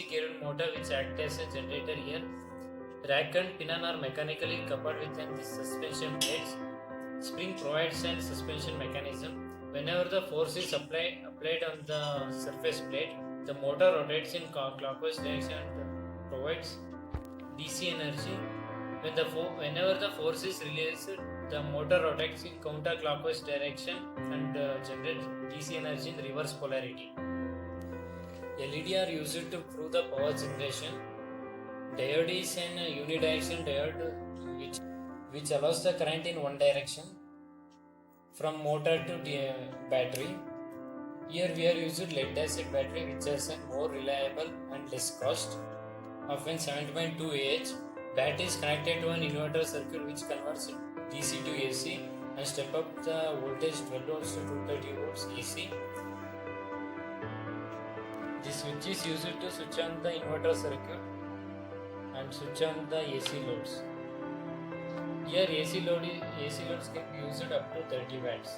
geared motor which acts as a generator here. Rack and pinion are mechanically coupled within the suspension plates. Spring provides a suspension mechanism. Whenever the force is applied on the surface plate, the motor rotates in clockwise direction and provides DC energy. Whenever the force is released, the motor rotates in counterclockwise direction and generates DC energy in reverse polarity. LED are used to prove the power generation. Diode is an unidirectional diode which allows the current in one direction from motor to battery. Here we are using lead acid battery which is more reliable and less cost. Often 7.2 Ah. Battery is connected to an inverter circuit which converts DC to AC and step up the voltage 12 volts to 230 volts AC. This switch is used to switch on the inverter circuit and switch on the AC loads. Here AC loads can be used up to 30 watts.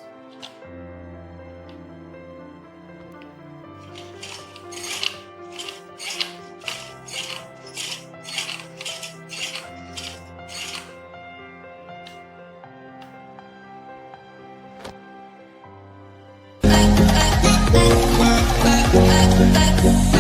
Bye.